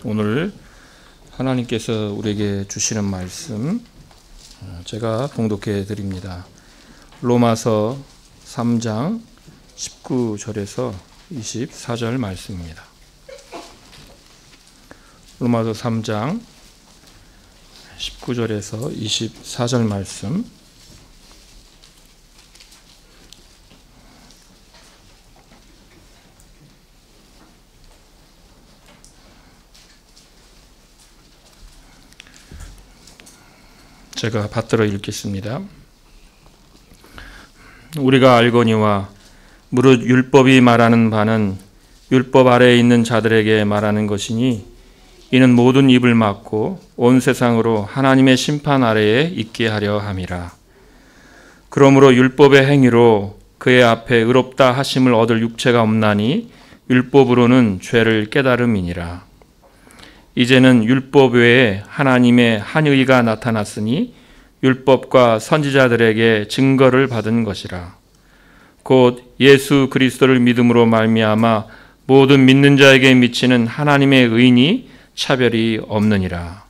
오늘 하나님께서 우리에게 주시는 말씀 제가 봉독해 드립니다. 로마서 3장 19절에서 24절 말씀입니다. 로마서 3장 19절에서 24절 말씀. 제가 받들어 읽겠습니다. 우리가 알거니와 무릇 율법이 말하는 바는 율법 아래에 있는 자들에게 말하는 것이니 이는 모든 입을 막고 온 세상으로 하나님의 심판 아래에 있게 하려 함이라. 그러므로 율법의 행위로 그의 앞에 의롭다 하심을 얻을 육체가 없나니 율법으로는 죄를 깨달음이니라. 이제는 율법 외에 하나님의 한 의가 나타났으니 율법과 선지자들에게 증거를 받은 것이라. 곧 예수 그리스도를 믿음으로 말미암아 모든 믿는 자에게 미치는 하나님의 의인이 차별이 없느니라.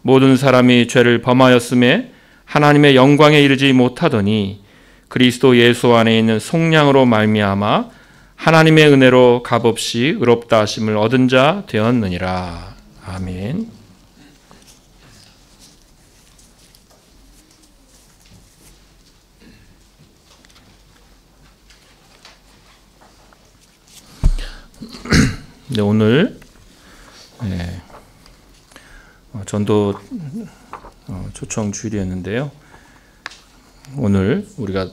모든 사람이 죄를 범하였음에 하나님의 영광에 이르지 못하더니 그리스도 예수 안에 있는 속량으로 말미암아 하나님의 은혜로 값없이 의롭다 하심을 얻은 자 되었느니라. 아멘. 네, 오늘 전도 초청 주일이었는데요. 오늘 우리가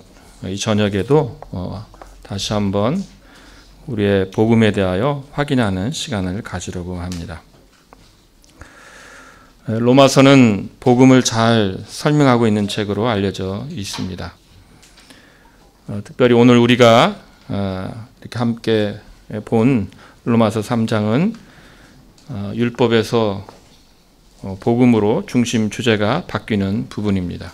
이 저녁에도 다시 한번 우리의 복음에 대하여 확인하는 시간을 가지려고 합니다. 로마서는 복음을 잘 설명하고 있는 책으로 알려져 있습니다. 특별히 오늘 우리가 이렇게 함께 본 로마서 3장은 율법에서 복음으로 중심 주제가 바뀌는 부분입니다.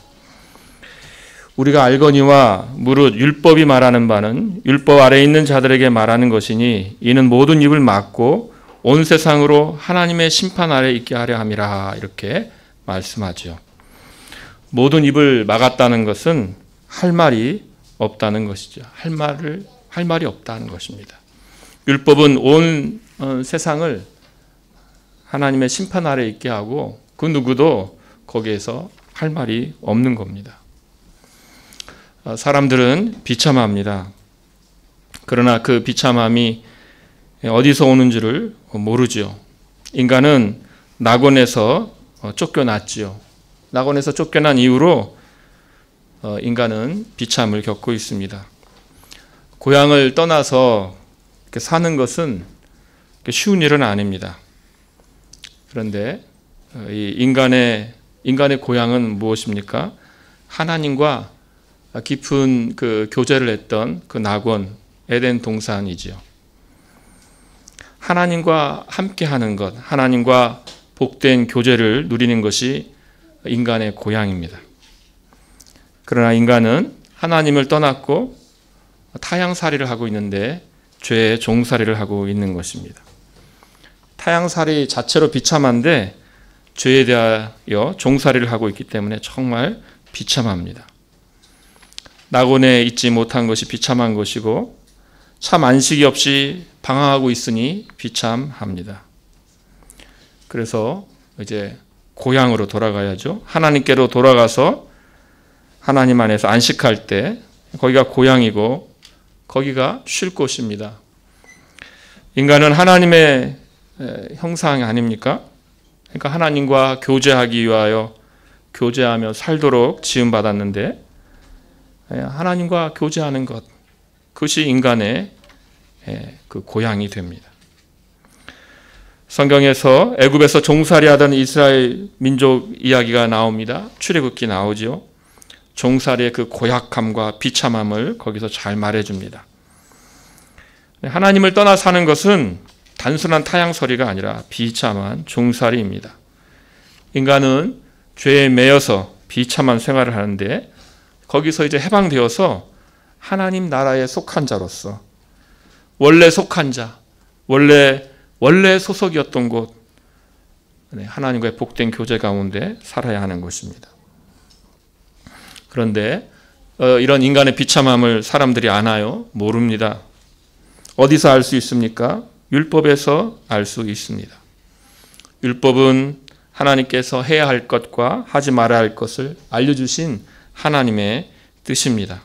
우리가 알거니와 무릇 율법이 말하는 바는 율법 아래에 있는 자들에게 말하는 것이니 이는 모든 입을 막고 온 세상으로 하나님의 심판 아래 있게 하려 함이라. 이렇게 말씀하죠. 모든 입을 막았다는 것은 할 말이 없다는 것이죠. 할 말이 없다는 것입니다. 율법은 온 세상을 하나님의 심판 아래 있게 하고 그 누구도 거기에서 할 말이 없는 겁니다. 사람들은 비참합니다. 그러나 그 비참함이 어디서 오는지를 모르죠. 인간은 낙원에서 쫓겨났지요. 낙원에서 쫓겨난 이후로 인간은 비참을 겪고 있습니다. 고향을 떠나서 사는 것은 쉬운 일은 아닙니다. 그런데 이 인간의 고향은 무엇입니까? 하나님과 깊은 그 교제를 했던 그 낙원 에덴 동산이지요. 하나님과 함께하는 것, 하나님과 복된 교제를 누리는 것이 인간의 고향입니다. 그러나 인간은 하나님을 떠났고 타향살이를 하고 있는데 죄의 종살이를 하고 있는 것입니다. 타향살이 자체로 비참한데 죄에 대하여 종살이를 하고 있기 때문에 정말 비참합니다. 낙원에 있지 못한 것이 비참한 것이고 참 안식이 없이 방황하고 있으니 비참합니다. 그래서 이제 고향으로 돌아가야죠. 하나님께로 돌아가서 하나님 안에서 안식할 때 거기가 고향이고 거기가 쉴 곳입니다. 인간은 하나님의 형상 아닙니까? 그러니까 하나님과 교제하기 위하여 교제하며 살도록 지음받았는데 하나님과 교제하는 것, 그것이 인간의 그 고향이 됩니다. 성경에서 애굽에서 종살이하던 이스라엘 민족 이야기가 나옵니다. 출애굽기 나오죠. 종살이의 그 고약함과 비참함을 거기서 잘 말해줍니다. 하나님을 떠나 사는 것은 단순한 타향살이가 아니라 비참한 종살이입니다. 인간은 죄에 매여서 비참한 생활을 하는데 거기서 이제 해방되어서 하나님 나라에 속한 자로서 원래 속한 자, 원래 소속이었던 곳, 하나님과의 복된 교제 가운데 살아야 하는 것입니다. 그런데 이런 인간의 비참함을 사람들이 아나요? 모릅니다. 어디서 알 수 있습니까? 율법에서 알 수 있습니다. 율법은 하나님께서 해야 할 것과 하지 말아야 할 것을 알려주신 하나님의 뜻입니다.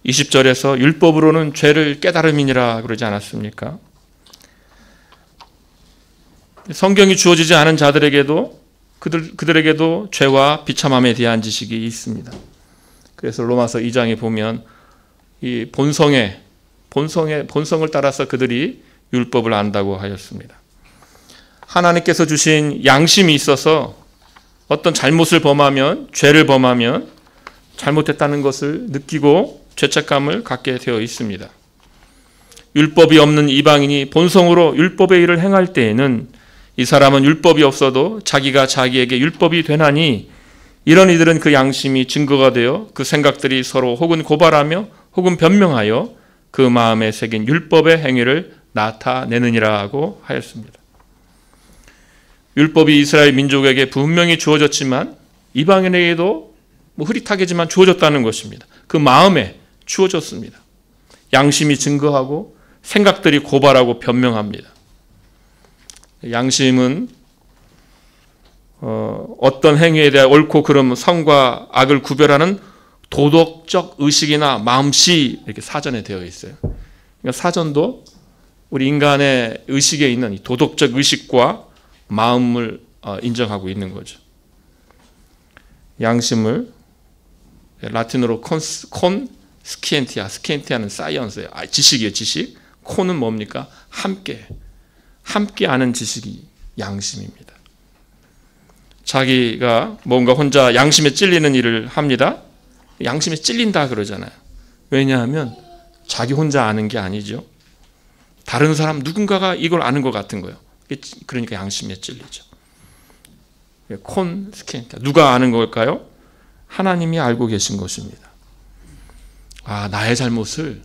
20절에서 율법으로는 죄를 깨달음이니라 그러지 않았습니까? 성경이 주어지지 않은 자들에게도 그들에게도 죄와 비참함에 대한 지식이 있습니다. 그래서 로마서 2장에 보면 이 본성을 따라서 그들이 율법을 안다고 하였습니다. 하나님께서 주신 양심이 있어서 어떤 잘못을 범하면, 죄를 범하면 잘못했다는 것을 느끼고 죄책감을 갖게 되어 있습니다. 율법이 없는 이방인이 본성으로 율법의 일을 행할 때에는 이 사람은 율법이 없어도 자기가 자기에게 율법이 되나니 이런 이들은 그 양심이 증거가 되어 그 생각들이 서로 혹은 고발하며 혹은 변명하여 그 마음에 새긴 율법의 행위를 나타내느니라고 하였습니다. 율법이 이스라엘 민족에게 분명히 주어졌지만 이방인에게도 흐릿하게지만 주어졌다는 것입니다. 그 마음에 주어졌습니다. 양심이 증거하고 생각들이 고발하고 변명합니다. 양심은 어떤 행위에 대한 옳고 그름, 선과 악을 구별하는 도덕적 의식이나 마음씨 이렇게 사전에 되어 있어요. 그러니까 사전도 우리 인간의 의식에 있는 이 도덕적 의식과 마음을 인정하고 있는 거죠. 양심을 라틴어로 콘 스키엔티아는 사이언스예요. 지식이에요, 지식. 콘은 뭡니까? 함께 아는 지식이 양심입니다. 자기가 뭔가 혼자 양심에 찔리는 일을 합니다. 양심에 찔린다 그러잖아요. 왜냐하면 자기 혼자 아는 게 아니죠. 다른 사람 누군가가 이걸 아는 것 같은 거예요. 그러니까 양심에 찔리죠. 콘스켄타 누가 아는 걸까요? 하나님이 알고 계신 것입니다. 나의 잘못을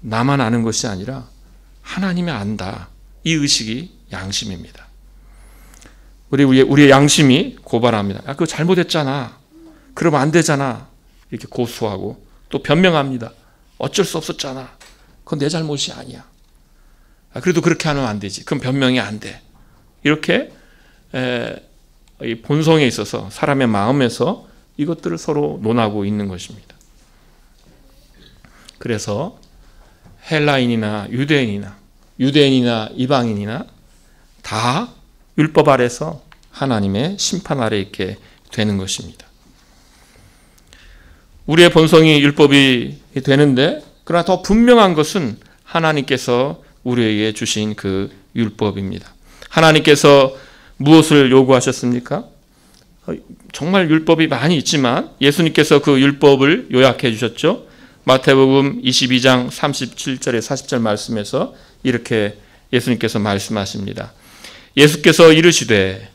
나만 아는 것이 아니라 하나님이 안다. 이 의식이 양심입니다. 우리의 양심이 고발합니다. 그거 잘못했잖아. 그러면 안 되잖아. 이렇게 고소하고 또 변명합니다. 어쩔 수 없었잖아. 그건 내 잘못이 아니야. 그래도 그렇게 하면 안 되지. 그럼 변명이 안 돼. 이렇게 이 본성에 있어서 사람의 마음에서 이것들을 서로 논하고 있는 것입니다. 그래서 헬라인이나 유대인이나 이방인이나 다 율법 아래서 하나님의 심판 아래 있게 되는 것입니다. 우리의 본성이 율법이 되는데 그러나 더 분명한 것은 하나님께서 우리에게 주신 그 율법입니다. 하나님께서 무엇을 요구하셨습니까? 정말 율법이 많이 있지만 예수님께서 그 율법을 요약해 주셨죠. 마태복음 22장 37절에 40절 말씀에서 이렇게 예수님께서 말씀하십니다. 예수께서 이르시되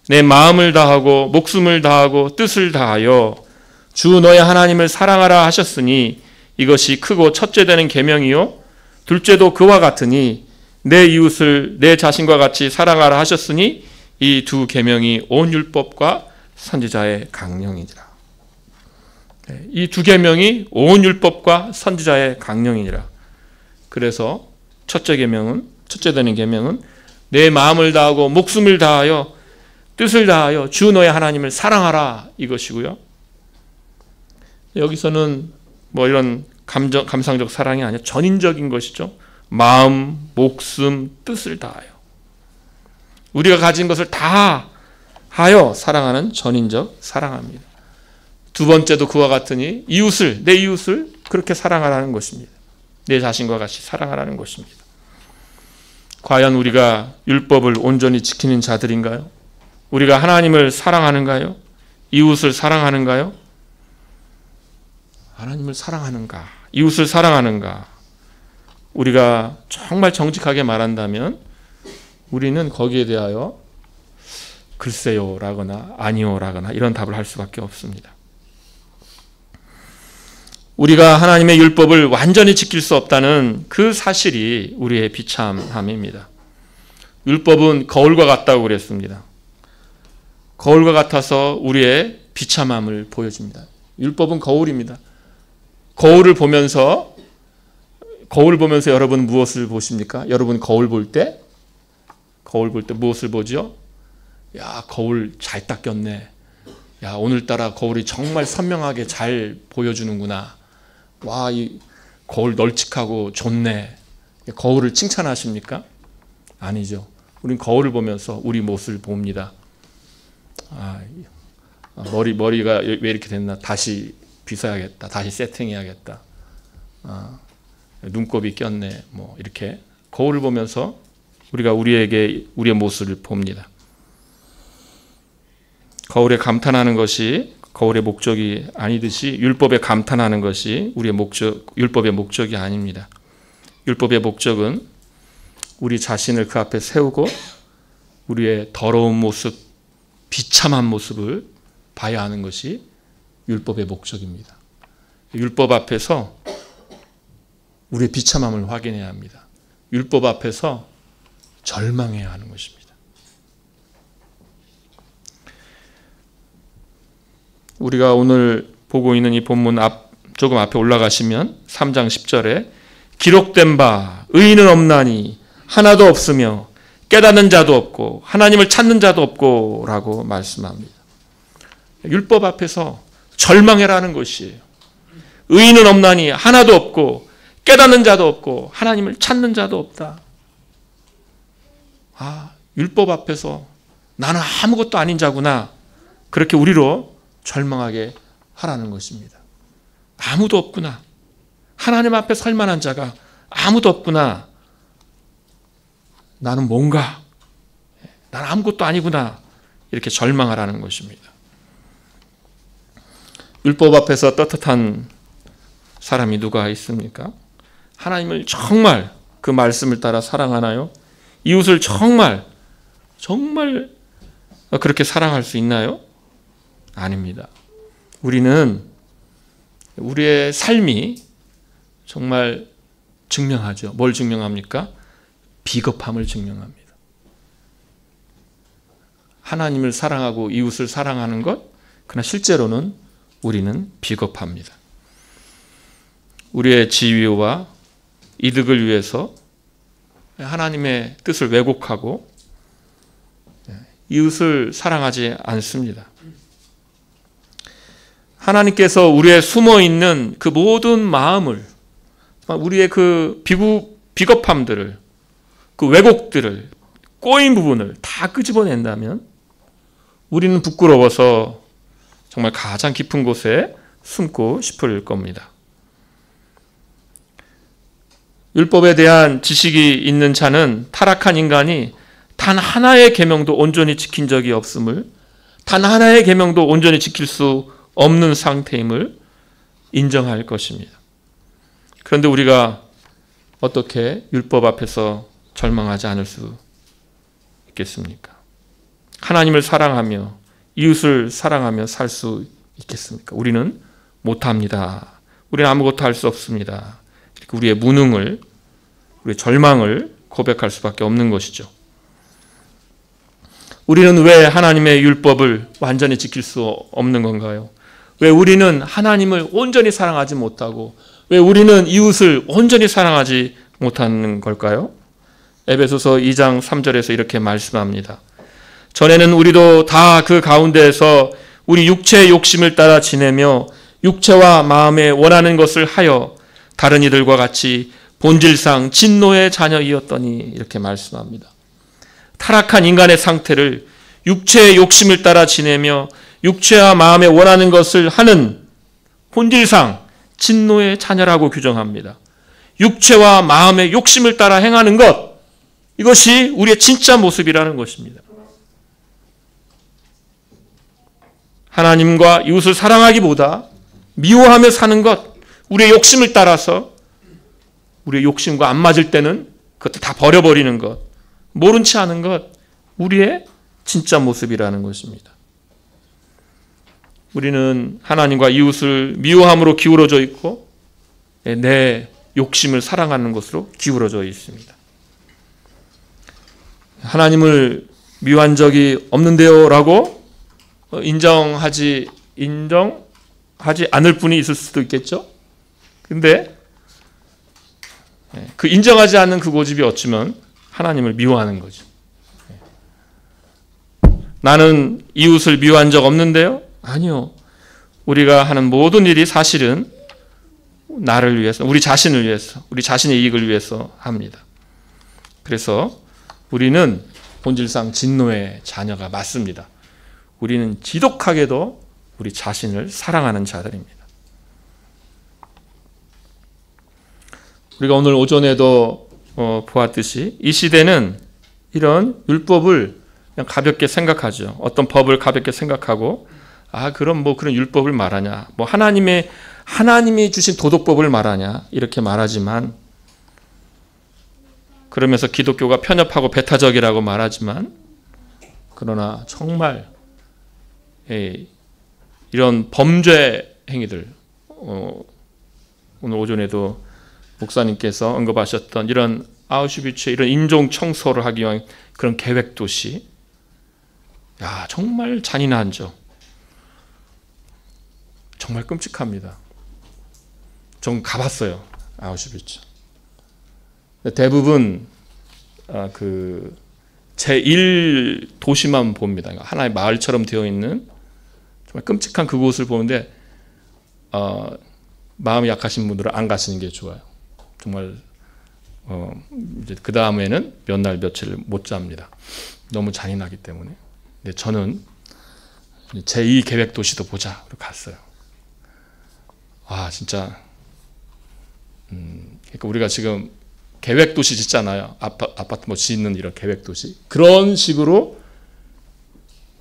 내 마음을 다하고 목숨을 다하고 뜻을 다하여 주 너의 하나님을 사랑하라 하셨으니 이것이 크고 첫째 되는 계명이요 둘째도 그와 같으니 내 이웃을 내 자신과 같이 사랑하라 하셨으니 이 두 계명이 온 율법과 선지자의 강령이니라. 이 두 계명이 온 율법과 선지자의 강령이니라. 그래서 첫째 되는 계명은 내 마음을 다하고 목숨을 다하여 뜻을 다하여 주 너의 하나님을 사랑하라 이것이고요. 여기서는 이런 감상적 사랑이 아니라 전인적인 것이죠. 마음, 목숨, 뜻을 다하여 우리가 가진 것을 다 하여 사랑하는 전인적 사랑합니다. 두 번째도 그와 같으니 내 이웃을 그렇게 사랑하라는 것입니다. 내 자신과 같이 사랑하라는 것입니다. 과연 우리가 율법을 온전히 지키는 자들인가요? 우리가 하나님을 사랑하는가요? 이웃을 사랑하는가요? 하나님을 사랑하는가? 이웃을 사랑하는가? 우리가 정말 정직하게 말한다면 우리는 거기에 대하여 글쎄요 라거나 아니요 라거나 이런 답을 할 수밖에 없습니다. 우리가 하나님의 율법을 완전히 지킬 수 없다는 그 사실이 우리의 비참함입니다. 율법은 거울과 같다고 그랬습니다. 거울과 같아서 우리의 비참함을 보여줍니다. 율법은 거울입니다. 거울 보면서 여러분 무엇을 보십니까? 여러분 거울 볼 때 무엇을 보죠? 야, 거울 잘 닦였네. 야, 오늘따라 거울이 정말 선명하게 잘 보여주는구나. 와, 이 거울 널찍하고 좋네. 거울을 칭찬하십니까? 아니죠. 우린 거울을 보면서 우리 모습을 봅니다. 머리가 왜 이렇게 됐나? 다시 빗어야겠다. 다시 세팅해야겠다. 눈곱이 꼈네. 뭐 이렇게 거울을 보면서 우리가 우리의 모습을 봅니다. 거울에 감탄하는 것이 거울의 목적이 아니듯이 율법에 감탄하는 것이 율법의 목적이 아닙니다. 율법의 목적은 우리 자신을 그 앞에 세우고 우리의 더러운 모습, 비참한 모습을 봐야 하는 것이 율법의 목적입니다. 율법 앞에서 우리의 비참함을 확인해야 합니다. 율법 앞에서 절망해야 하는 것입니다. 우리가 오늘 보고 있는 이 본문 조금 앞에 올라가시면 3장 10절에 기록된 바 의인은 없나니 하나도 없으며 깨닫는 자도 없고 하나님을 찾는 자도 없고 라고 말씀합니다. 율법 앞에서 절망해라는 것이에요. 의인은 없나니 하나도 없고 깨닫는 자도 없고 하나님을 찾는 자도 없다. 율법 앞에서 나는 아무것도 아닌 자구나. 그렇게 우리로 절망하게 하라는 것입니다. 아무도 없구나. 하나님 앞에 설 만한 자가 아무도 없구나. 나는 뭔가, 나는 아무것도 아니구나. 이렇게 절망하라는 것입니다. 율법 앞에서 떳떳한 사람이 누가 있습니까? 하나님을 정말 그 말씀을 따라 사랑하나요? 이웃을 정말 그렇게 사랑할 수 있나요? 아닙니다. 우리는 우리의 삶이 정말 증명하죠. 뭘 증명합니까? 비겁함을 증명합니다. 하나님을 사랑하고 이웃을 사랑하는 것, 그러나 실제로는 우리는 비겁합니다. 우리의 지위와 이득을 위해서 하나님의 뜻을 왜곡하고 이웃을 사랑하지 않습니다. 하나님께서 우리의 숨어있는 그 모든 마음을, 우리의 그 비겁함들을, 그 왜곡들을, 꼬인 부분을 다 끄집어낸다면 우리는 부끄러워서 정말 가장 깊은 곳에 숨고 싶을 겁니다. 율법에 대한 지식이 있는 자는 타락한 인간이 단 하나의 계명도 온전히 지킨 적이 없음을, 단 하나의 계명도 온전히 지킬 수 없는 상태임을 인정할 것입니다. 그런데 우리가 어떻게 율법 앞에서 절망하지 않을 수 있겠습니까? 하나님을 사랑하며 이웃을 사랑하며 살 수 있겠습니까? 우리는 못합니다. 우리는 아무것도 할 수 없습니다. 이렇게 우리의 무능을, 우리의 절망을 고백할 수밖에 없는 것이죠. 우리는 왜 하나님의 율법을 완전히 지킬 수 없는 건가요? 왜 우리는 하나님을 온전히 사랑하지 못하고 왜 우리는 이웃을 온전히 사랑하지 못하는 걸까요? 에베소서 2장 3절에서 이렇게 말씀합니다. 전에는 우리도 다 그 가운데에서 우리 육체의 욕심을 따라 지내며 육체와 마음에 원하는 것을 하여 다른 이들과 같이 본질상 진노의 자녀이었더니 이렇게 말씀합니다. 타락한 인간의 상태를 육체의 욕심을 따라 지내며 육체와 마음에 원하는 것을 하는 본질상 진노의 자녀라고 규정합니다. 육체와 마음의 욕심을 따라 행하는 것, 이것이 우리의 진짜 모습이라는 것입니다. 하나님과 이웃을 사랑하기보다 미워하며 사는 것, 우리의 욕심을 따라서 우리의 욕심과 안 맞을 때는 그것도 다 버려버리는 것, 모른 체 하는 것, 우리의 진짜 모습이라는 것입니다. 우리는 하나님과 이웃을 미워함으로 기울어져 있고 내 욕심을 사랑하는 것으로 기울어져 있습니다. 하나님을 미워한 적이 없는데요 라고 인정하지 않을 분이 있을 수도 있겠죠. 근데 그 인정하지 않는 그 고집이 어쩌면 하나님을 미워하는 거죠. 나는 이웃을 미워한 적 없는데요? 아니요. 우리가 하는 모든 일이 사실은 나를 위해서, 우리 자신을 위해서, 우리 자신의 이익을 위해서 합니다. 그래서 우리는 본질상 진노의 자녀가 맞습니다. 우리는 지독하게도 우리 자신을 사랑하는 자들입니다. 우리가 오늘 오전에도 보았듯이 이 시대는 이런 율법을 그냥 가볍게 생각하죠. 어떤 법을 가볍게 생각하고 그럼 뭐 그런 율법을 말하냐, 뭐 하나님이 주신 도덕법을 말하냐 이렇게 말하지만, 그러면서 기독교가 편협하고 배타적이라고 말하지만, 그러나 정말 이런 범죄 행위들, 오늘 오전에도 목사님께서 언급하셨던 이런 아우슈비츠의 이런 인종 청소를 하기 위한 그런 계획 도시, 정말 잔인하죠. 정말 끔찍합니다. 전 가봤어요, 아우슈비츠. 대부분 그 제1 도시만 봅니다. 하나의 마을처럼 되어 있는 정말 끔찍한 그곳을 보는데 마음이 약하신 분들은 안 가시는 게 좋아요. 정말 이제 그 다음에는 몇 날 며칠 못 잡니다. 너무 잔인하기 때문에. 근데 저는 제2 계획 도시도 보자 갔어요. 진짜 그러니까 우리가 지금 계획 도시 짓잖아요. 아파트 뭐 짓는 이런 계획 도시. 그런 식으로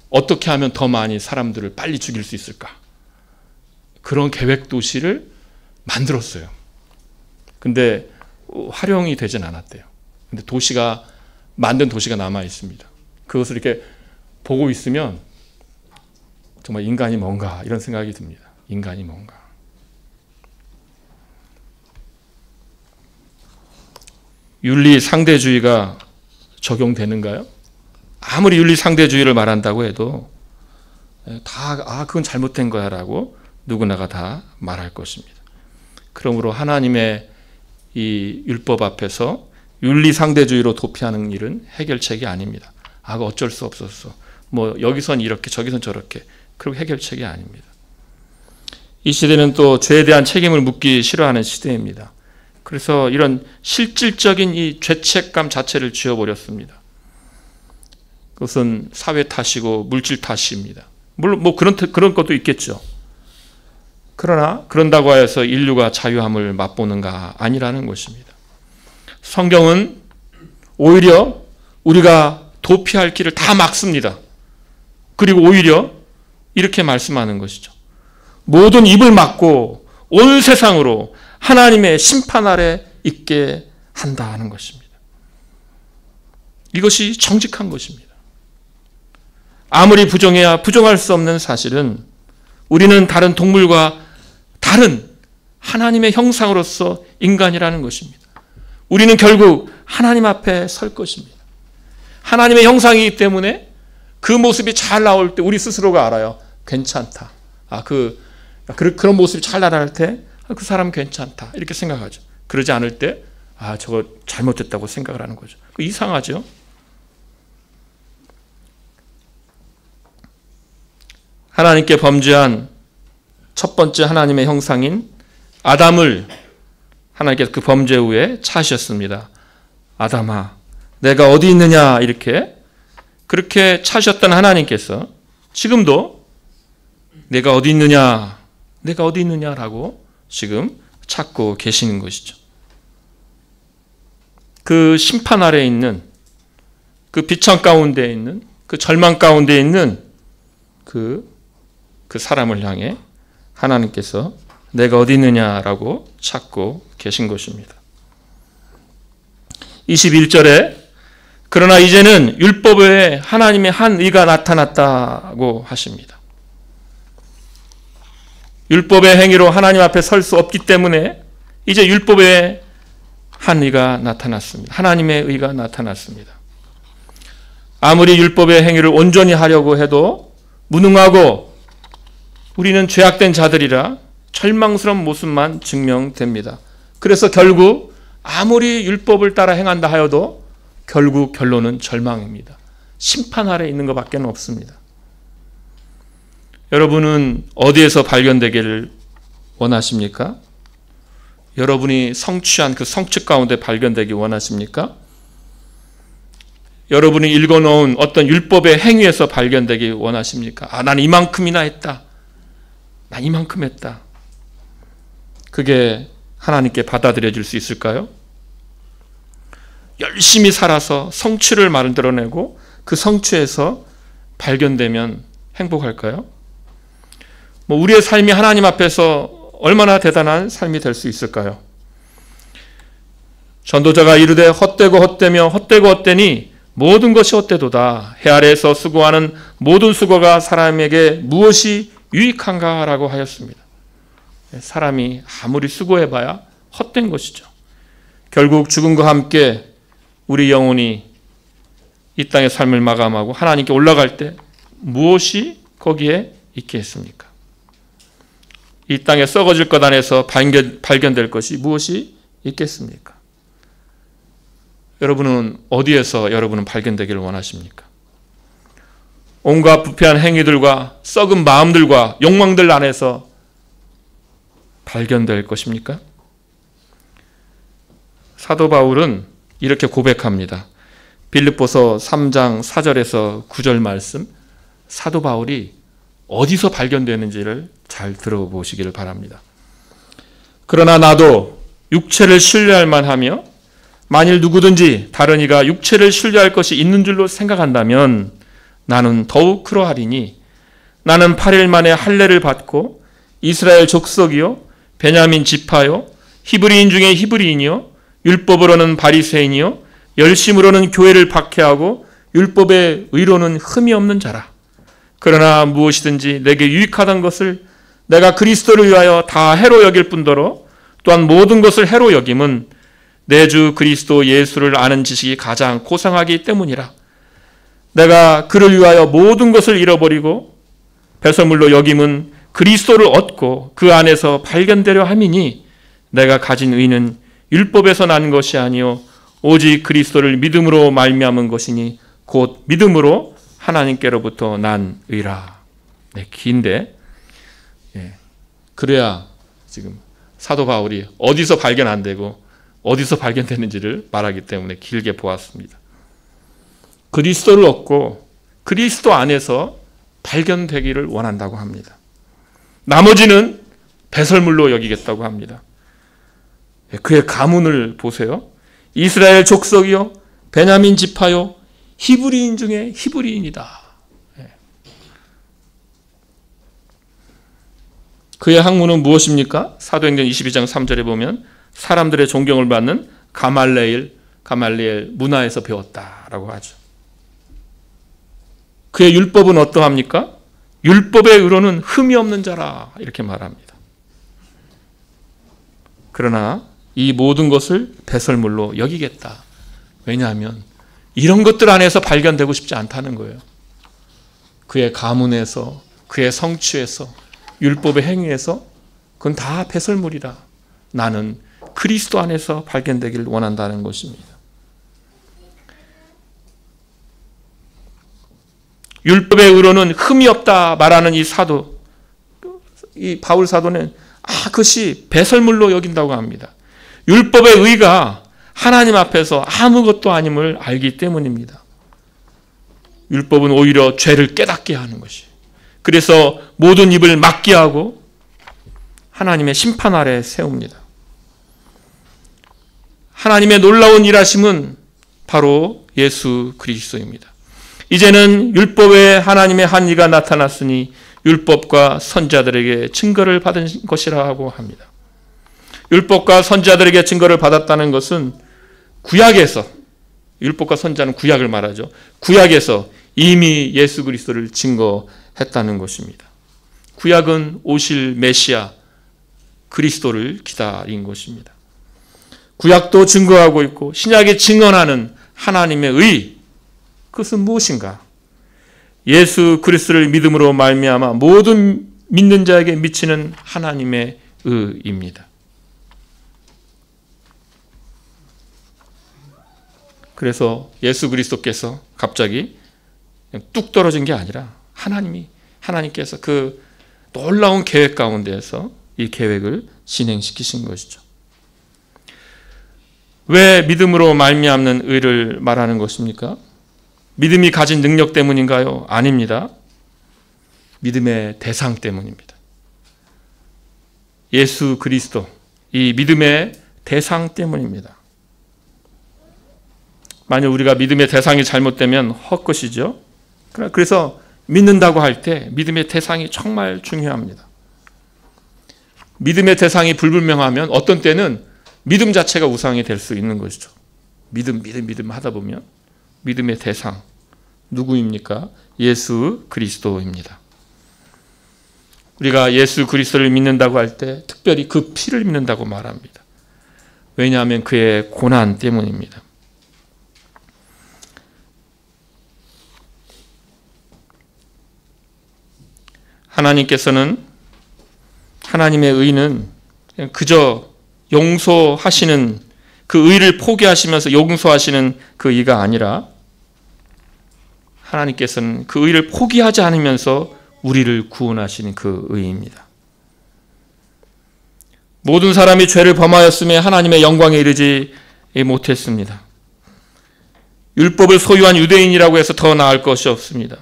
어떻게 하면 더 많이 사람들을 빨리 죽일 수 있을까? 그런 계획 도시를 만들었어요. 근데 활용이 되진 않았대요. 근데 만든 도시가 남아 있습니다. 그것을 이렇게 보고 있으면 정말 인간이 뭔가 이런 생각이 듭니다. 인간이 뭔가. 윤리 상대주의가 적용되는가요? 아무리 윤리 상대주의를 말한다고 해도 그건 잘못된 거야 라고 누구나가 다 말할 것입니다. 그러므로 하나님의 이 율법 앞에서 윤리 상대주의로 도피하는 일은 해결책이 아닙니다. 어쩔 수 없었어. 뭐 여기선 이렇게 저기선 저렇게. 그리고 해결책이 아닙니다. 이 시대는 또 죄에 대한 책임을 묻기 싫어하는 시대입니다. 그래서 이런 실질적인 이 죄책감 자체를 지워버렸습니다. 그것은 사회 탓이고 물질 탓입니다. 물론 뭐 그런 것도 있겠죠. 그러나 그런다고 해서 인류가 자유함을 맛보는가 아니라는 것입니다. 성경은 오히려 우리가 도피할 길을 다 막습니다. 그리고 오히려 이렇게 말씀하는 것이죠. 모든 입을 막고 온 세상으로 하나님의 심판 아래 있게 한다는 것입니다. 이것이 정직한 것입니다. 아무리 부정해야 부정할 수 없는 사실은 우리는 다른 동물과 다른 하나님의 형상으로서 인간이라는 것입니다. 우리는 결국 하나님 앞에 설 것입니다. 하나님의 형상이기 때문에 그 모습이 잘 나올 때 우리 스스로가 알아요. 괜찮다. 그런 모습이 잘 나타날 때 그 사람 괜찮다. 이렇게 생각하죠. 그러지 않을 때 저거 잘못됐다고 생각을 하는 거죠. 이상하죠. 하나님께 범죄한 첫 번째 하나님의 형상인 아담을 하나님께서 그 범죄 후에 찾으셨습니다. 아담아, 내가 어디 있느냐 이렇게 그렇게 찾으셨던 하나님께서 지금도 내가 어디 있느냐라고 지금 찾고 계시는 것이죠. 그 심판 아래에 있는 그 비천 가운데 있는 그 절망 가운데 있는 그 사람을 향해 하나님께서 내가 어디 있느냐라고 찾고 계신 것입니다. 21절에 그러나 이제는 율법 외에 하나님의 한 의가 나타났다고 하십니다. 율법의 행위로 하나님 앞에 설 수 없기 때문에 이제 율법의 한 의가 나타났습니다. 하나님의 의가 나타났습니다. 아무리 율법의 행위를 온전히 하려고 해도 무능하고 우리는 죄악된 자들이라 절망스러운 모습만 증명됩니다. 그래서 결국 아무리 율법을 따라 행한다 하여도 결국 결론은 절망입니다. 심판 아래 있는 것밖에 없습니다. 여러분은 어디에서 발견되기를 원하십니까? 여러분이 성취한 그 성취 가운데 발견되기 원하십니까? 여러분이 읽어놓은 어떤 율법의 행위에서 발견되기 원하십니까? 난 이만큼이나 했다. 난 이만큼 했다. 그게 하나님께 받아들여질 수 있을까요? 열심히 살아서 성취를 만들어내고 그 성취에서 발견되면 행복할까요? 우리의 삶이 하나님 앞에서 얼마나 대단한 삶이 될 수 있을까요? 전도자가 이르되 헛되고 헛되며 헛되고 헛되니 모든 것이 헛되도다. 해 아래에서 수고하는 모든 수고가 사람에게 무엇이 유익한가 라고 하였습니다. 사람이 아무리 수고해봐야 헛된 것이죠. 결국 죽음과 함께 우리 영혼이 이 땅의 삶을 마감하고 하나님께 올라갈 때 무엇이 거기에 있겠습니까? 이 땅에 썩어질 것 안에서 발견될 것이 무엇이 있겠습니까? 여러분은 어디에서 여러분은 발견되기를 원하십니까? 온갖 부패한 행위들과 썩은 마음들과 욕망들 안에서 발견될 것입니까? 사도 바울은 이렇게 고백합니다. 빌립보서 3장 4절에서 9절 말씀, 사도 바울이 어디서 발견되는지를 잘 들어보시기를 바랍니다. 그러나 나도 육체를 신뢰할 만하며 만일 누구든지 다른 이가 육체를 신뢰할 것이 있는 줄로 생각한다면 나는 더욱 그러하리니 나는 8일 만에 할례를 받고 이스라엘 족속이요 베냐민 지파요 히브리인 중에 히브리인이요 율법으로는 바리새인이요 열심으로는 교회를 박해하고 율법의 의로는 흠이 없는 자라. 그러나 무엇이든지 내게 유익하던 것을 내가 그리스도를 위하여 다 해로 여길 뿐더러 또한 모든 것을 해로 여김은 내 주 그리스도 예수를 아는 지식이 가장 고상하기 때문이라. 내가 그를 위하여 모든 것을 잃어버리고 배설물로 여김은 그리스도를 얻고 그 안에서 발견되려 함이니 내가 가진 의는 율법에서 난 것이 아니요 오직 그리스도를 믿음으로 말미암은 것이니 곧 믿음으로 하나님께로부터 난 의라. 네, 긴데 그래야 지금 사도 바울이 어디서 발견 안 되고 어디서 발견되는지를 말하기 때문에 길게 보았습니다. 그리스도를 얻고 그리스도 안에서 발견되기를 원한다고 합니다. 나머지는 배설물로 여기겠다고 합니다. 그의 가문을 보세요. 이스라엘 족속이요 베냐민 지파요 히브리인 중에 히브리인이다. 그의 학문은 무엇입니까? 사도행전 22장 3절에 보면 사람들의 존경을 받는 가말리엘 문화에서 배웠다라고 하죠. 그의 율법은 어떠합니까? 율법의 의로는 흠이 없는 자라 이렇게 말합니다. 그러나 이 모든 것을 배설물로 여기겠다. 왜냐하면 이런 것들 안에서 발견되고 싶지 않다는 거예요. 그의 가문에서 그의 성취에서 율법의 행위에서 그건 다 배설물이라. 나는 그리스도 안에서 발견되기를 원한다는 것입니다. 율법의 의로는 흠이 없다 말하는 이 사도, 이 바울 사도는 그것이 배설물로 여긴다고 합니다. 율법의 의가 하나님 앞에서 아무것도 아님을 알기 때문입니다. 율법은 오히려 죄를 깨닫게 하는 것이. 그래서 모든 입을 막게 하고 하나님의 심판 아래 세웁니다. 하나님의 놀라운 일하심은 바로 예수 그리스도입니다. 이제는 율법에 하나님의 한 이가 나타났으니 율법과 선지자들에게 증거를 받은 것이라고 합니다. 율법과 선지자들에게 증거를 받았다는 것은 구약에서, 율법과 선지자는 구약을 말하죠. 구약에서 이미 예수 그리스도를 증거했다는 것입니다. 구약은 오실 메시아 그리스도를 기다린 것입니다. 구약도 증거하고 있고 신약이 증언하는 하나님의 의, 그것은 무엇인가? 예수 그리스도를 믿음으로 말미암아 모든 믿는 자에게 미치는 하나님의 의입니다. 그래서 예수 그리스도께서 갑자기 그냥 뚝 떨어진 게 아니라 하나님께서 그 놀라운 계획 가운데에서 이 계획을 진행시키신 것이죠. 왜 믿음으로 말미암는 의를 말하는 것입니까? 믿음이 가진 능력 때문인가요? 아닙니다. 믿음의 대상 때문입니다. 예수 그리스도, 이 믿음의 대상 때문입니다. 만약 우리가 믿음의 대상이 잘못되면 헛것이죠. 그래서 믿는다고 할 때 믿음의 대상이 정말 중요합니다. 믿음의 대상이 불분명하면 어떤 때는 믿음 자체가 우상이 될 수 있는 것이죠. 믿음 하다 보면 믿음의 대상 누구입니까? 예수 그리스도입니다. 우리가 예수 그리스도를 믿는다고 할 때 특별히 그 피를 믿는다고 말합니다. 왜냐하면 그의 고난 때문입니다. 하나님께서는 하나님의 의는 그저 용서하시는 그 의를 포기하시면서 용서하시는 그 의가 아니라 하나님께서는 그 의를 포기하지 않으면서 우리를 구원하시는 그 의입니다. 모든 사람이 죄를 범하였음에 하나님의 영광에 이르지 못했습니다. 율법을 소유한 유대인이라고 해서 더 나을 것이 없습니다.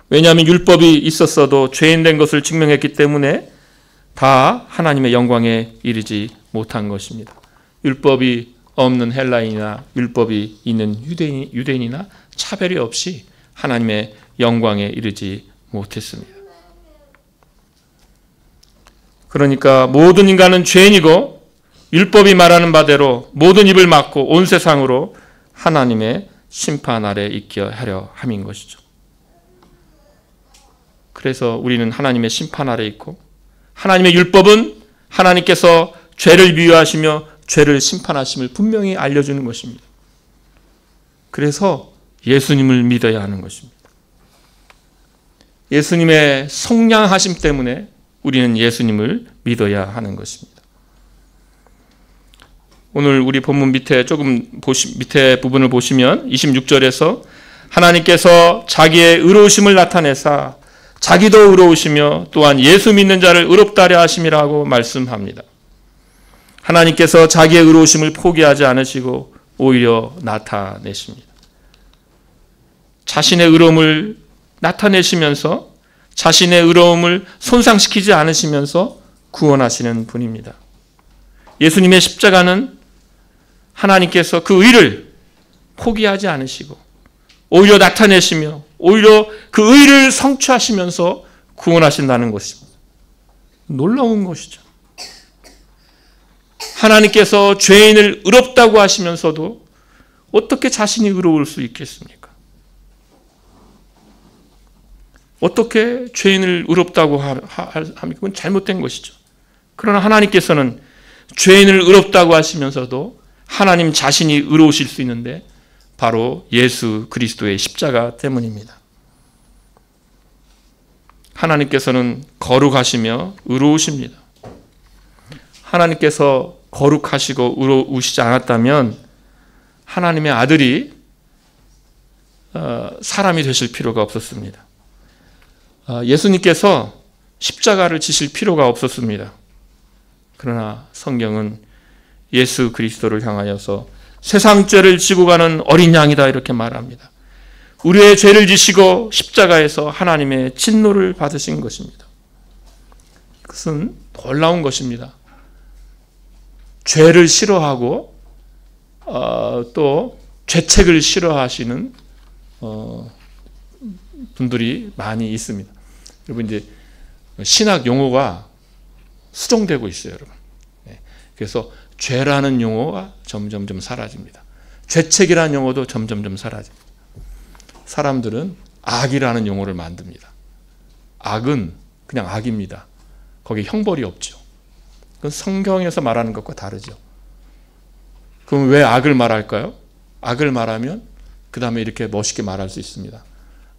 왜냐하면 율법이 있었어도 죄인 된 것을 증명했기 때문에 다 하나님의 영광에 이르지 못한 것입니다. 율법이 없는 헬라인이나 율법이 있는 유대인이나 차별이 없이 하나님의 영광에 이르지 못했습니다. 그러니까 모든 인간은 죄인이고 율법이 말하는 바대로 모든 입을 막고 온 세상으로 하나님의 심판 아래 있게 하려 함인 것이죠. 그래서 우리는 하나님의 심판 아래 있고 하나님의 율법은 하나님께서 죄를 미워하시며 죄를 심판하심을 분명히 알려주는 것입니다. 그래서 예수님을 믿어야 하는 것입니다. 예수님의 속량하심 때문에 우리는 예수님을 믿어야 하는 것입니다. 오늘 우리 본문 밑에 밑에 부분을 보시면 26절에서 하나님께서 자기의 의로우심을 나타내사 자기도 의로우시며 또한 예수 믿는 자를 의롭다 하려 하심이라고 말씀합니다. 하나님께서 자기의 의로우심을 포기하지 않으시고 오히려 나타내십니다. 자신의 의로움을 나타내시면서 자신의 의로움을 손상시키지 않으시면서 구원하시는 분입니다. 예수님의 십자가는 하나님께서 그 의를 포기하지 않으시고 오히려 나타내시며 오히려 그 의를 성취하시면서 구원하신다는 것입니다. 놀라운 것이죠. 하나님께서 죄인을 의롭다고 하시면서도 어떻게 자신이 의로울 수 있겠습니까? 어떻게 죄인을 의롭다고 합니까? 그건 잘못된 것이죠. 그러나 하나님께서는 죄인을 의롭다고 하시면서도 하나님 자신이 의로우실 수 있는데 바로 예수 그리스도의 십자가 때문입니다. 하나님께서는 거룩하시며 의로우십니다. 하나님께서 거룩하시고 의로우시지 않았다면 하나님의 아들이 사람이 되실 필요가 없었습니다. 예수님께서 십자가를 지실 필요가 없었습니다. 그러나 성경은 예수 그리스도를 향하여서 세상 죄를 지고 가는 어린 양이다 이렇게 말합니다. 우리의 죄를 지시고 십자가에서 하나님의 진노를 받으신 것입니다. 그것은 놀라운 것입니다. 죄를 싫어하고 또 죄책을 싫어하시는 분들이 많이 있습니다. 여러분 이제 신학 용어가 수정되고 있어요, 여러분. 그래서 죄라는 용어가 점점점 사라집니다. 죄책이라는 용어도 점점점 사라집니다. 사람들은 악이라는 용어를 만듭니다. 악은 그냥 악입니다. 거기에 형벌이 없죠. 그건 성경에서 말하는 것과 다르죠. 그럼 왜 악을 말할까요? 악을 말하면 그 다음에 이렇게 멋있게 말할 수 있습니다.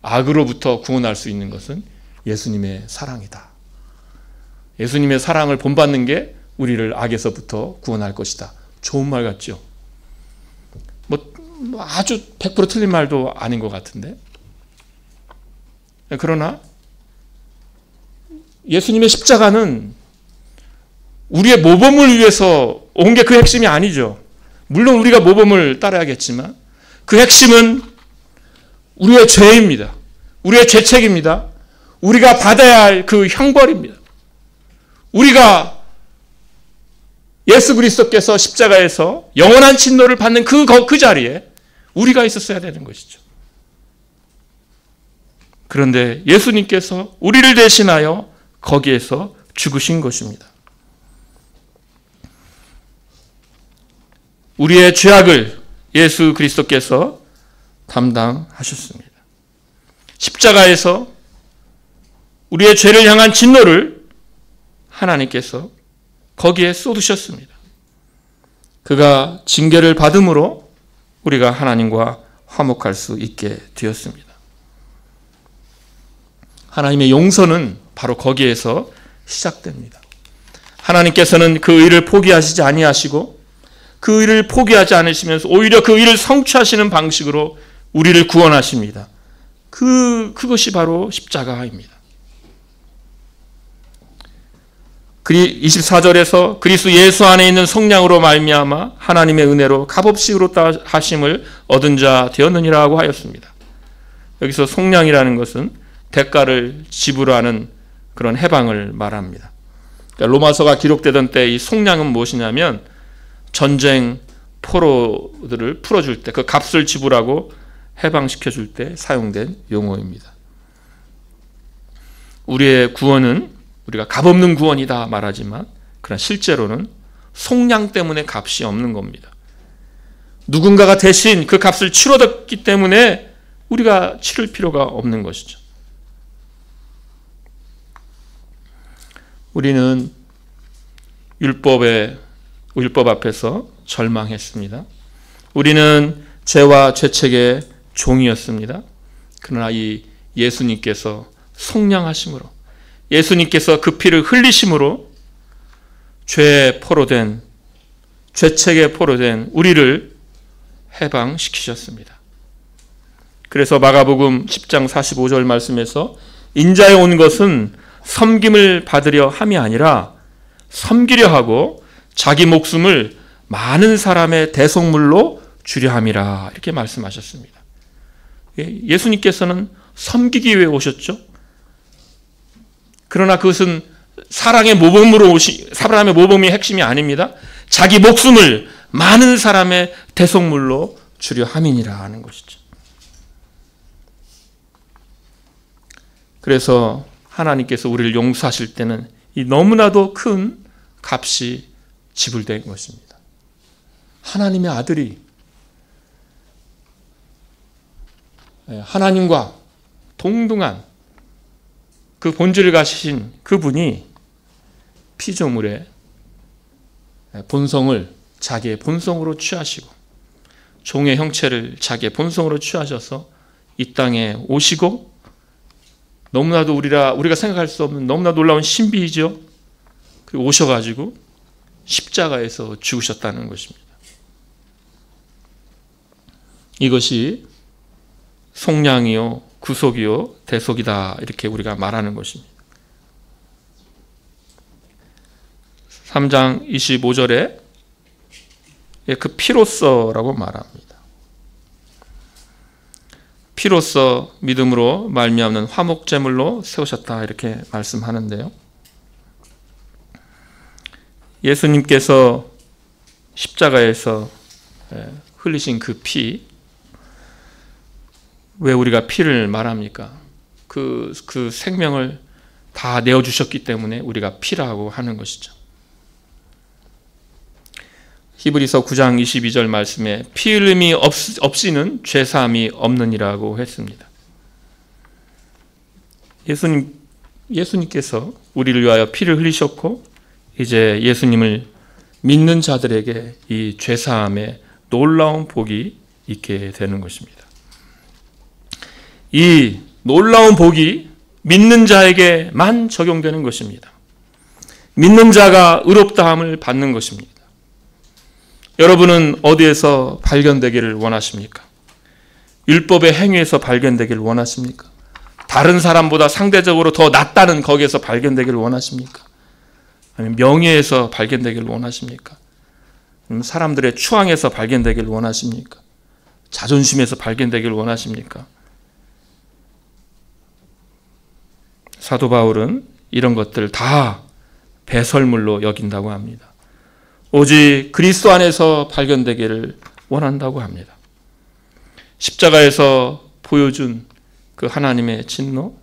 악으로부터 구원할 수 있는 것은 예수님의 사랑이다. 예수님의 사랑을 본받는 게 우리를 악에서부터 구원할 것이다. 좋은 말 같죠? 뭐 아주 100% 틀린 말도 아닌 것 같은데. 그러나 예수님의 십자가는 우리의 모범을 위해서 온 게 그 핵심이 아니죠. 물론 우리가 모범을 따라야겠지만 그 핵심은 우리의 죄입니다. 우리의 죄책입니다. 우리가 받아야 할 그 형벌입니다. 우리가 예수 그리스도께서 십자가에서 영원한 진노를 받는 그 자리에 우리가 있었어야 되는 것이죠. 그런데 예수님께서 우리를 대신하여 거기에서 죽으신 것입니다. 우리의 죄악을 예수 그리스도께서 담당하셨습니다. 십자가에서 우리의 죄를 향한 진노를 하나님께서 거기에 쏟으셨습니다. 그가 징계를 받음으로 우리가 하나님과 화목할 수 있게 되었습니다. 하나님의 용서는 바로 거기에서 시작됩니다. 하나님께서는 그 의를 포기하시지 아니하시고 그 의를 포기하지 않으시면서 오히려 그 의를 성취하시는 방식으로 우리를 구원하십니다. 그것이 바로 십자가입니다. 24절에서 그리스도 예수 안에 있는 성량으로 말미암아 하나님의 은혜로 값없이 의롭다 하심을 얻은 자 되었느니라고 하였습니다. 여기서 성량이라는 것은 대가를 지불하는 그런 해방을 말합니다. 그러니까 로마서가 기록되던 때 이 속량은 무엇이냐면 전쟁 포로들을 풀어줄 때 그 값을 지불하고 해방시켜줄 때 사용된 용어입니다. 우리의 구원은 우리가 값없는 구원이다 말하지만 그러나 실제로는 속량 때문에 값이 없는 겁니다. 누군가가 대신 그 값을 치러뒀기 때문에 우리가 치를 필요가 없는 것이죠. 우리는 율법 앞에서 절망했습니다. 우리는 죄와 죄책의 종이었습니다. 그러나 이 예수님께서 속량하심으로 예수님께서 그 피를 흘리심으로 죄의 포로된 죄책의 포로된 우리를 해방시키셨습니다. 그래서 마가복음 10장 45절 말씀에서 인자에 온 것은 섬김을 받으려 함이 아니라 섬기려 하고 자기 목숨을 많은 사람의 대속물로 주려 함이라 이렇게 말씀하셨습니다. 예수님께서는 섬기기 위해 오셨죠. 그러나 그것은 사랑의 모범이 핵심이 아닙니다. 자기 목숨을 많은 사람의 대속물로 주려 함이니라 하는 것이죠. 그래서 하나님께서 우리를 용서하실 때는 이 너무나도 큰 값이 지불된 것입니다. 하나님의 아들이 하나님과 동등한 그 본질을 가지신 그분이 피조물의 본성을 자기의 본성으로 취하시고 종의 형체를 자기의 본성으로 취하셔서 이 땅에 오시고 너무나도 우리가 생각할 수 없는 너무나 놀라운 신비이죠. 그리고 오셔가지고 십자가에서 죽으셨다는 것입니다. 이것이 속량이요 구속이요 대속이다 이렇게 우리가 말하는 것입니다. 3장 25절에 그 피로서라고 말합니다. 피로서 믿음으로 말미암는 화목제물로 세우셨다 이렇게 말씀하는데요. 예수님께서 십자가에서 흘리신 그 피, 왜 우리가 피를 말합니까? 그 생명을 다 내어주셨기 때문에 우리가 피라고 하는 것이죠. 히브리서 9장 22절 말씀에 피 흘림이 없이는 죄사함이 없느니라고 했습니다. 예수님께서 우리를 위하여 피를 흘리셨고 이제 예수님을 믿는 자들에게 이 죄사함의 놀라운 복이 있게 되는 것입니다. 이 놀라운 복이 믿는 자에게만 적용되는 것입니다. 믿는 자가 의롭다함을 받는 것입니다. 여러분은 어디에서 발견되기를 원하십니까? 율법의 행위에서 발견되기를 원하십니까? 다른 사람보다 상대적으로 더 낫다는 거기에서 발견되기를 원하십니까? 아니면 명예에서 발견되기를 원하십니까? 아니면 사람들의 추앙에서 발견되기를 원하십니까? 자존심에서 발견되기를 원하십니까? 사도 바울은 이런 것들 다 배설물로 여긴다고 합니다. 오직 그리스도 안에서 발견되기를 원한다고 합니다. 십자가에서 보여준 그 하나님의 진노,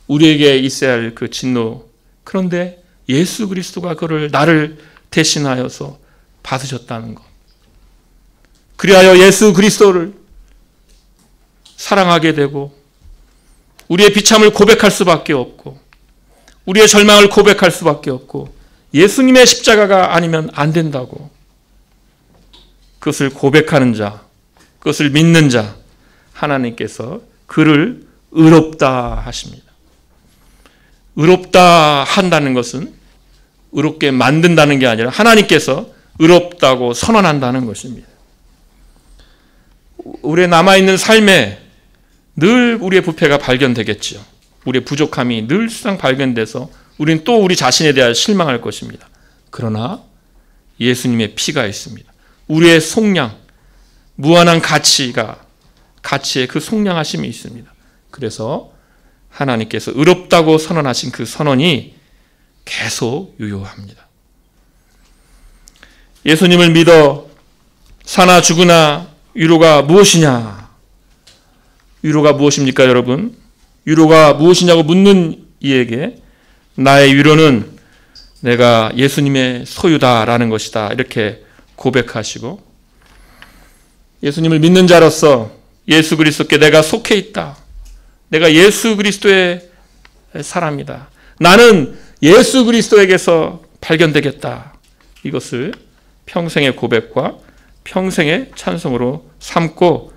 우리에게 있어야 할 그 진노, 그런데 예수 그리스도가 그를 나를 대신하여서 받으셨다는 것. 그리하여 예수 그리스도를 사랑하게 되고 우리의 비참을 고백할 수밖에 없고 우리의 절망을 고백할 수밖에 없고 예수님의 십자가가 아니면 안 된다고, 그것을 고백하는 자, 그것을 믿는 자, 하나님께서 그를 의롭다 하십니다. 의롭다 한다는 것은 의롭게 만든다는 게 아니라 하나님께서 의롭다고 선언한다는 것입니다. 우리의 남아있는 삶에 늘 우리의 부패가 발견되겠지요. 우리의 부족함이 늘상 발견돼서 우리는 또 우리 자신에 대해 실망할 것입니다. 그러나 예수님의 피가 있습니다. 우리의 속량, 무한한 가치의 그 속량하심이 있습니다. 그래서 하나님께서 의롭다고 선언하신 그 선언이 계속 유효합니다. 예수님을 믿어 사나 죽으나 위로가 무엇이냐? 위로가 무엇입니까, 여러분? 위로가 무엇이냐고 묻는 이에게 나의 위로는 내가 예수님의 소유다라는 것이다, 이렇게 고백하시고, 예수님을 믿는 자로서 예수 그리스도께 내가 속해 있다. 내가 예수 그리스도의 사람이다. 나는 예수 그리스도에게서 발견되겠다. 이것을 평생의 고백과 평생의 찬송으로 삼고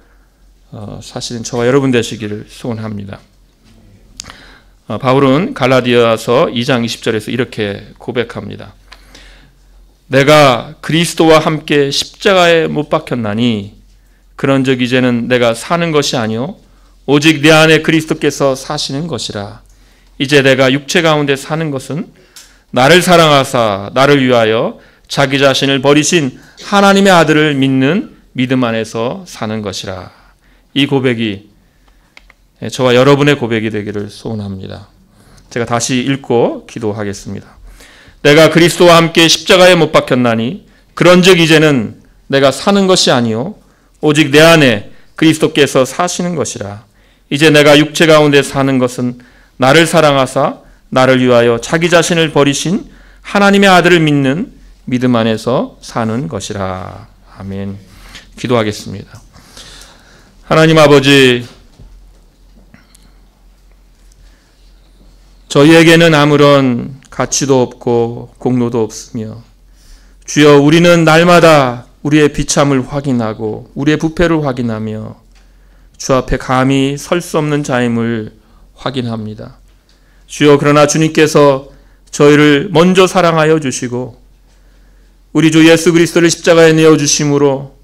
사실은 저와 여러분 되시기를 소원합니다. 바울은 갈라디아서 2장 20절에서 이렇게 고백합니다. 내가 그리스도와 함께 십자가에 못 박혔나니 그런즉 이제는 내가 사는 것이 아니요 오직 내 안에 그리스도께서 사시는 것이라. 이제 내가 육체 가운데 사는 것은 나를 사랑하사 나를 위하여 자기 자신을 버리신 하나님의 아들을 믿는 믿음 안에서 사는 것이라. 이 고백이 저와 여러분의 고백이 되기를 소원합니다. 제가 다시 읽고 기도하겠습니다. 내가 그리스도와 함께 십자가에 못 박혔나니 그런즉 이제는 내가 사는 것이 아니요 오직 내 안에 그리스도께서 사시는 것이라. 이제 내가 육체 가운데 사는 것은 나를 사랑하사 나를 위하여 자기 자신을 버리신 하나님의 아들을 믿는 믿음 안에서 사는 것이라. 아멘. 기도하겠습니다. 하나님 아버지, 저희에게는 아무런 가치도 없고 공로도 없으며 주여 우리는 날마다 우리의 비참을 확인하고 우리의 부패를 확인하며 주 앞에 감히 설 수 없는 자임을 확인합니다. 주여 그러나 주님께서 저희를 먼저 사랑하여 주시고 우리 주 예수 그리스도를 십자가에 내어주심으로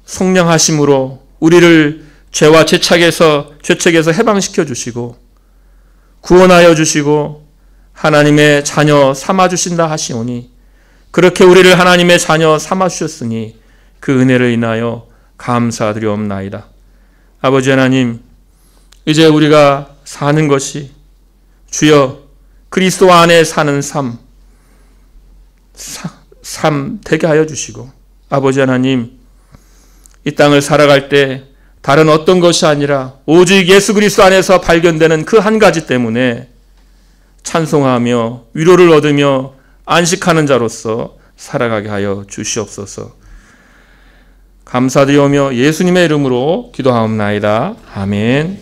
속량하심으로 우리를 죄와 죄책에서 해방시켜 주시고 구원하여 주시고 하나님의 자녀 삼아주신다 하시오니 그렇게 우리를 하나님의 자녀 삼아주셨으니 그 은혜를 인하여 감사드리옵나이다. 아버지 하나님, 이제 우리가 사는 것이 주여 그리스도 안에 사는 삶 되게 하여 주시고 아버지 하나님, 이 땅을 살아갈 때 다른 어떤 것이 아니라 오직 예수 그리스도 안에서 발견되는 그 한 가지 때문에 찬송하며 위로를 얻으며 안식하는 자로서 살아가게 하여 주시옵소서. 감사드리오며 예수님의 이름으로 기도하옵나이다. 아멘.